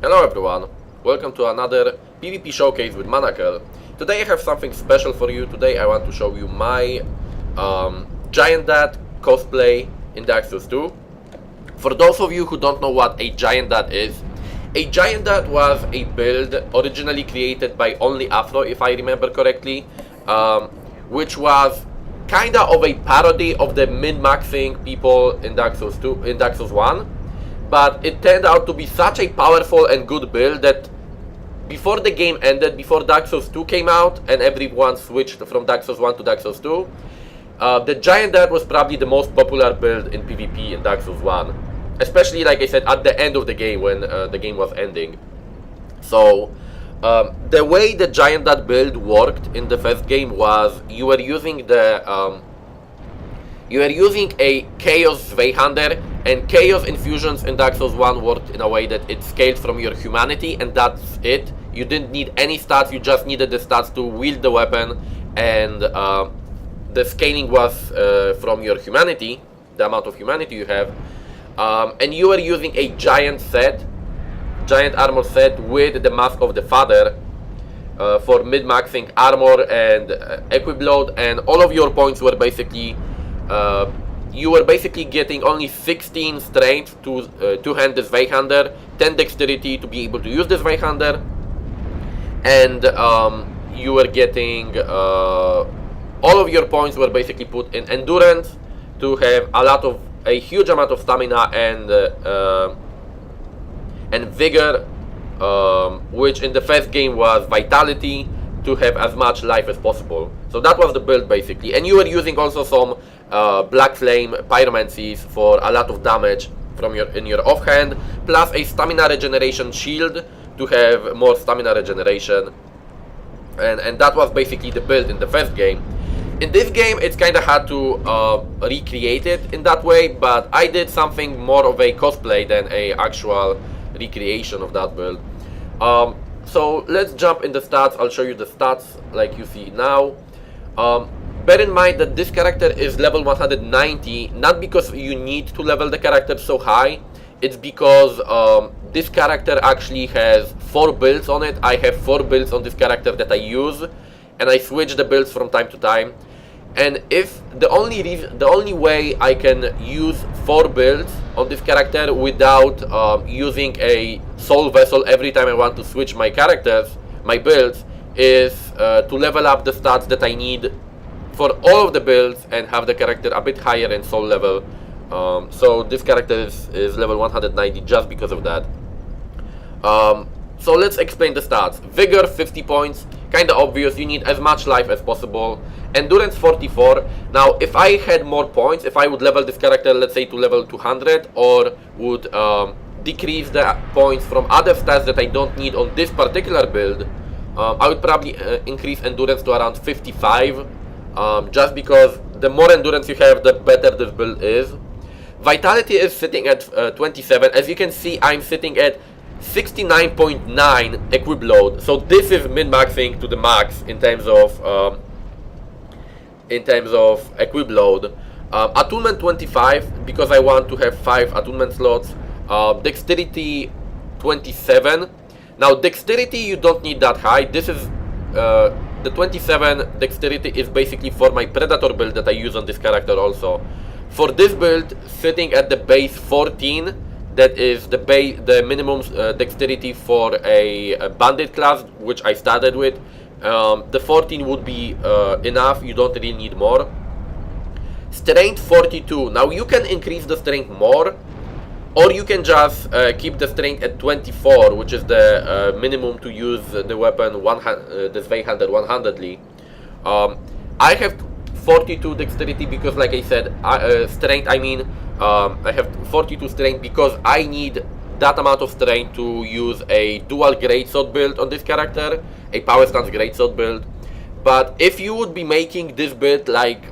Hello everyone, welcome to another PvP showcase with Manakel. Today I have something special for you. Today I want to show you my GiantDad cosplay in Dark Souls 2. For those of you who don't know what a GiantDad is, a GiantDad was a build originally created by only Afro, if I remember correctly, which was kinda of a parody of the min-maxing people in Dark Souls 2, in Dark Souls 1. But it turned out to be such a powerful and good build that before the game ended, before Dark Souls 2 came out and everyone switched from Dark Souls 1 to Dark Souls 2, the GiantDad was probably the most popular build in PvP in Dark Souls 1. Especially, like I said, at the end of the game when the game was ending. So, the way the GiantDad build worked in the first game was you were using a Chaos Zweihander, and Chaos infusions in Dark Souls 1 worked in a way that it scaled from your humanity, and that's it. You didn't need any stats, you just needed the stats to wield the weapon, and the scaling was from your humanity, the amount of humanity you have. And you were using a giant armor set with the Mask of the Father for mid-maxing armor and equip load, and all of your points were basically you were basically getting only 16 strength to hand the Zweihander, 10 dexterity to be able to use the Zweihander, and you were getting all of your points were basically put in endurance to have a huge amount of stamina and vigor, which in the first game was vitality, to have as much life as possible. So that was the build basically, and you were using also some Black Flame Pyromancies for a lot of damage from in your offhand, plus a stamina regeneration shield to have more stamina regeneration, and that was basically the build in the first game. In this game it's kinda hard to recreate it in that way, but I did something more of a cosplay than a actual recreation of that build. So let's jump in the stats. I'll show you the stats like you see now. Bear in mind that this character is level 190, not because you need to level the character so high, it's because this character actually has 4 builds on it. I have 4 builds on this character that I use, and I switch the builds from time to time. And if the only way I can use 4 builds on this character without using a soul vessel every time I want to switch my builds, is to level up the stats that I need for all of the builds and have the character a bit higher in soul level. So this character is level 190 just because of that. So let's explain the stats. Vigor 50 points, kinda obvious, you need as much life as possible. Endurance 44. Now if I had more points, if I would level this character, let's say to level 200, or would decrease the points from other stats that I don't need on this particular build, I would probably increase endurance to around 55, just because the more endurance you have, the better this build is. Vitality is sitting at 27. As you can see, I'm sitting at 69.9 equip load, so this is min-maxing to the max in terms of equip load. Attunement 25, because I want to have 5 attunement slots. Dexterity 27. Now dexterity you don't need that high. This is the 27 dexterity is basically for my predator build that I use on this character also. For this build, sitting at the base 14, that is the minimum dexterity for a bandit class, which I started with. The 14 would be enough, you don't really need more. Strength 42. Now you can increase the strength more, or you can just keep the strength at 24, which is the minimum to use the weapon the Zweihander one-handedly. I have 42 dexterity because, like I said, strength, I have 42 strength because I need that amount of strength to use a dual greatsword build on this character, a power stance greatsword build. But if you would be making this build like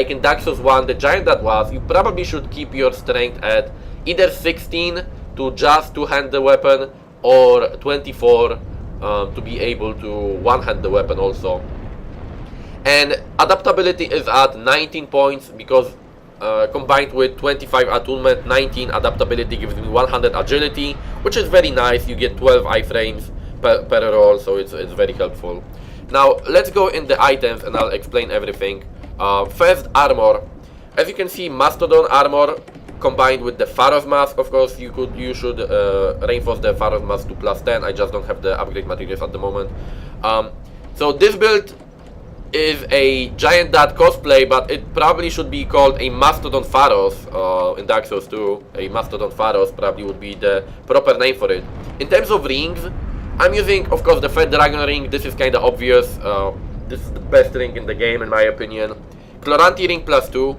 in Dark Souls 1, the GiantDad was, you probably should keep your strength at either 16 to just two-hand the weapon, or 24 to be able to one-hand the weapon also. And adaptability is at 19 points because combined with 25 attunement, 19 adaptability gives me 100 agility, which is very nice. You get 12 iframes per roll, so it's very helpful. Now let's go in the items and I'll explain everything. First, armor. As you can see, Mastodon armor combined with the Pharros mask. Of course, you should reinforce the Pharros mask to +10. I just don't have the upgrade materials at the moment. So this build is a GiantDad Cosplay, but it probably should be called a Mastodon Pharros in Dark Souls 2. A Mastodon Pharros probably would be the proper name for it. In terms of rings, I'm using, of course, the Third Dragon ring. This is kind of obvious. This is the best ring in the game, in my opinion. Chloranti ring +2,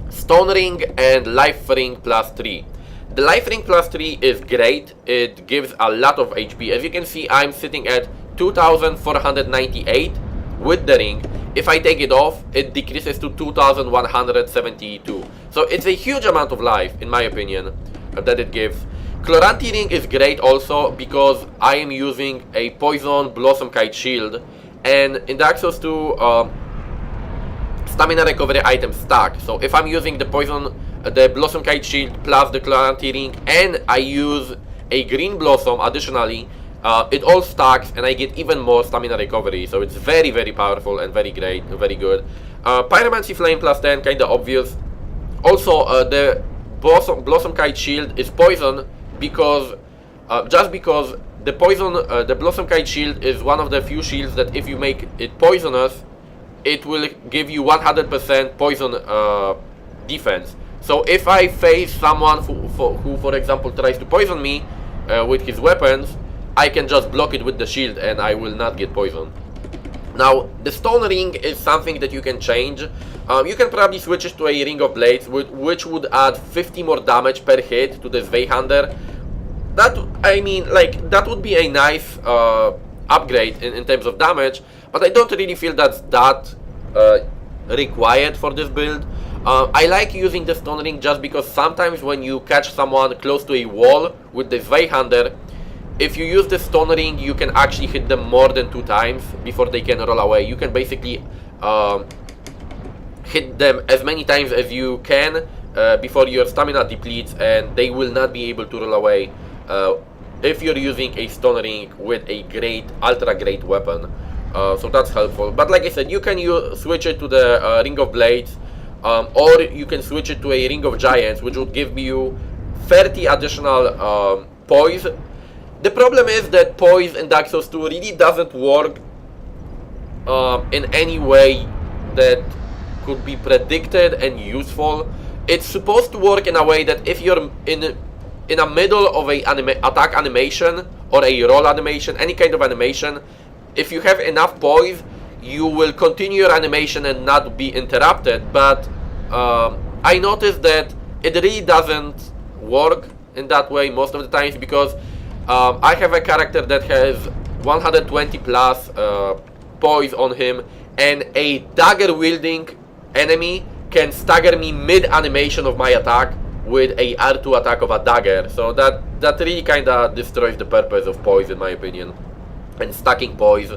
Stone ring and Life ring +3. The Life ring +3 is great. It gives a lot of HP. As you can see, I'm sitting at 2,498 with the ring. If I take it off, it decreases to 2,172. So it's a huge amount of life, in my opinion, that it gives. Chloranti ring is great also because I am using a Poison Blossom Kite shield, and in Dark Souls 2, stamina recovery items stack. So if I'm using the Blossom Kite shield plus the Chloranti ring, and I use a Green Blossom additionally, it all stacks and I get even more stamina recovery. So it's very, very powerful and very great, very good. Pyromancy Flame +10, kinda obvious. Also, the Blossom Kite shield is poison because just because the Blossom Kite shield is one of the few shields that if you make it poisonous, it will give you 100% poison defense. So if I face someone who for example tries to poison me with his weapons, I can just block it with the shield and I will not get poisoned. Now, the Stone ring is something that you can change. You can probably switch it to a Ring of Blades, which would add 50 more damage per hit to the Zweihander. That would be a nice upgrade in terms of damage, but I don't really feel that's that required for this build. I like using the Stone ring just because sometimes when you catch someone close to a wall with the Zweihander, if you use the Stone ring, you can actually hit them more than 2 times before they can roll away. You can basically hit them as many times as you can before your stamina depletes, and they will not be able to roll away if you're using a Stone ring with a ultra great weapon. So that's helpful. But like I said, you can switch it to the Ring of Blades, or you can switch it to a Ring of Giants, which would give you 30 additional poise. The problem is that poise in Dark Souls 2 really doesn't work in any way that could be predicted and useful. It's supposed to work in a way that if you're in a middle of a attack animation or a roll animation, any kind of animation, if you have enough poise, you will continue your animation and not be interrupted. But I noticed that it really doesn't work in that way most of the times, because I have a character that has 120 plus poise on him, and a dagger wielding enemy can stagger me mid animation of my attack with a R2 attack of a dagger. So that really kinda destroys the purpose of poise, in my opinion, and stacking poise.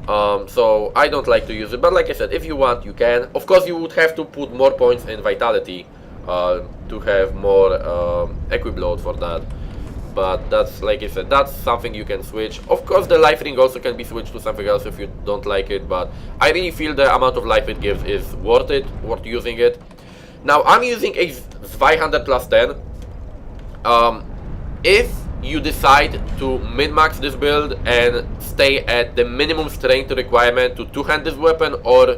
So I don't like to use it, but like I said, if you want, you can. Of course, you would have to put more points in vitality to have more equip load for that. But that's, like I said, that's something you can switch. Of course, the life ring also can be switched to something else if you don't like it, but I really feel the amount of life it gives is worth using it. Now, I'm using a Zweihander +10. If you decide to min-max this build and stay at the minimum strength requirement to two-hand this weapon, or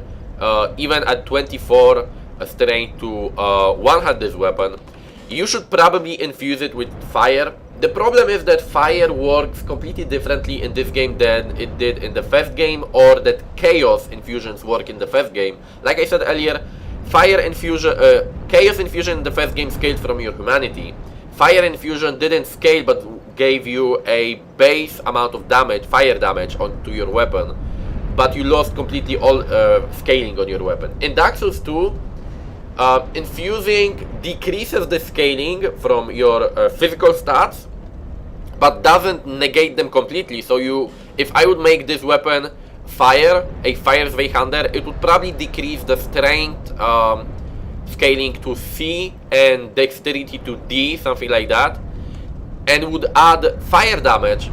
even at 24 strength to one-hand this weapon, you should probably infuse it with fire. The problem is that fire works completely differently in this game than it did in the first game, or that chaos infusions work in the first game. Like I said earlier, chaos infusion in the first game scaled from your humanity. Fire infusion didn't scale, but gave you a base amount of damage, fire damage, onto your weapon, but you lost completely all scaling on your weapon. In Dark Souls 2, infusing decreases the scaling from your physical stats, but doesn't negate them completely. So if I would make this weapon a fire Zweihander, it would probably decrease the strength scaling to C and dexterity to D, something like that, and would add fire damage.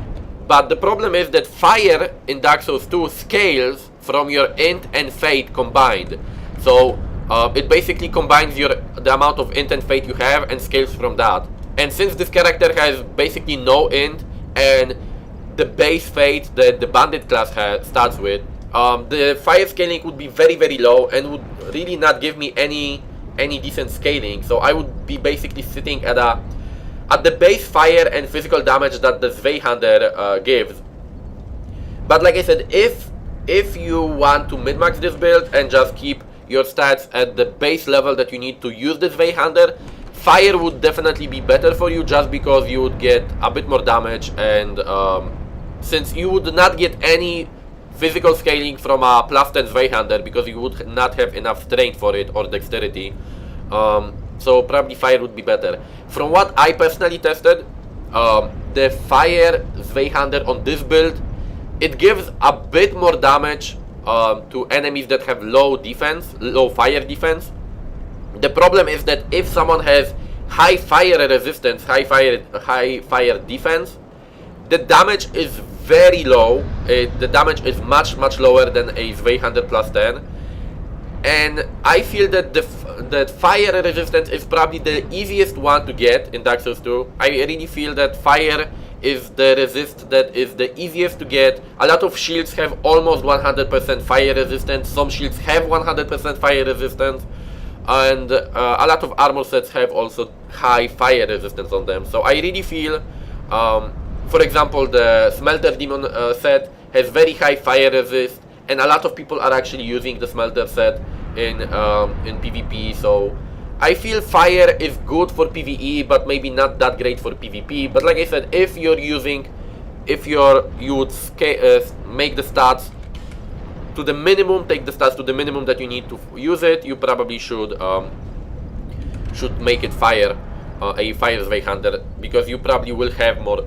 But the problem is that fire in Dark Souls 2 scales from your int and fate combined. So it basically combines the amount of int and fate you have and scales from that. And since this character has basically no int and the base fate that the bandit class starts with, the fire scaling would be very, very low and would really not give me any decent scaling. So I would be basically sitting at the base fire and physical damage that the Zweihander gives. But like I said, if you want to min-max this build and just keep your stats at the base level that you need to use the Zweihander, fire would definitely be better for you, just because you would get a bit more damage, and since you would not get any physical scaling from a plus 10 Zweihander because you would not have enough strength for it or dexterity, so probably fire would be better. From what I personally tested, the fire Zweihander on this build, it gives a bit more damage to enemies that have low fire defense. The problem is that if someone has high fire resistance, high fire defense, the damage is very low. The damage is much lower than a Zweihander plus 10. And I feel that that fire resistance is probably the easiest one to get in Dark Souls 2. I really feel that fire is the resist that is the easiest to get. A lot of shields have almost 100% fire resistance. Some shields have 100% fire resistance. And a lot of armor sets have also high fire resistance on them. So I really feel, for example, the Smelter Demon set has very high fire resist, and a lot of people are actually using the Smelter set in PvP. So I feel fire is good for PvE, but maybe not that great for PvP. But like I said, if you would make the stats to the minimum, take the stats to the minimum that you need to use it, you probably should make it fire, a fire Zweihander, because you probably will have more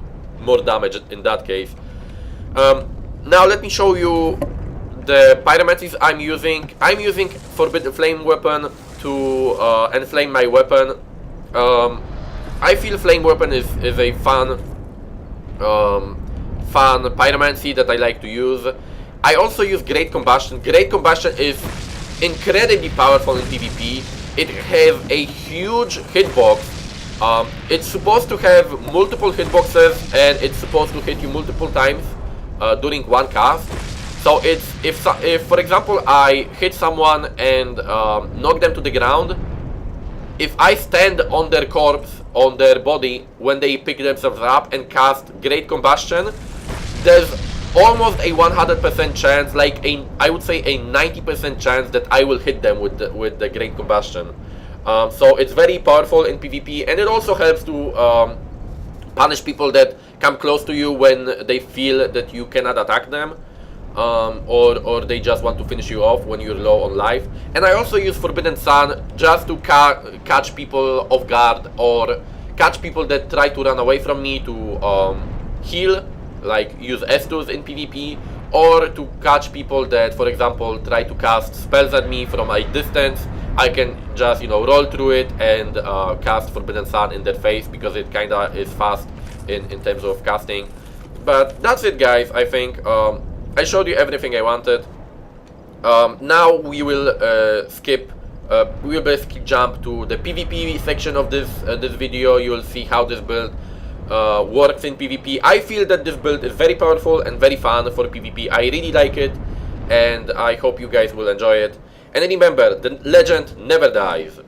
damage in that case. Now let me show you the pyromancies I'm using. I'm using Forbidden Flame weapon to enflame my weapon. I feel Flame weapon is a fun pyromancy that I like to use. I also use Great Combustion. Great Combustion is incredibly powerful in PvP. It has a huge hitbox. It's supposed to have multiple hitboxes, and it's supposed to hit you multiple times during one cast. So if for example I hit someone and knock them to the ground, if I stand on their corpse, on their body, when they pick themselves up and cast Great Combustion, there's almost a 100% chance, I would say a 90% chance that I will hit them with the Great Combustion. So it's very powerful in PvP, and it also helps to punish people that come close to you when they feel that you cannot attack them, or they just want to finish you off when you're low on life. And I also use Forbidden Sun just to catch people off guard, or catch people that try to run away from me to heal, like use S2s in PvP, or to catch people that, for example, try to cast spells at me from a distance. I can just, roll through it and cast Forbidden Sun in their face, because it kinda is fast in terms of casting. But that's it, guys. I think I showed you everything I wanted. Now we will we will basically jump to the PvP section of this video. You will see how this build works in PvP. I feel that this build is very powerful and very fun for PvP. I really like it, and I hope you guys will enjoy it. And remember, the legend never dies.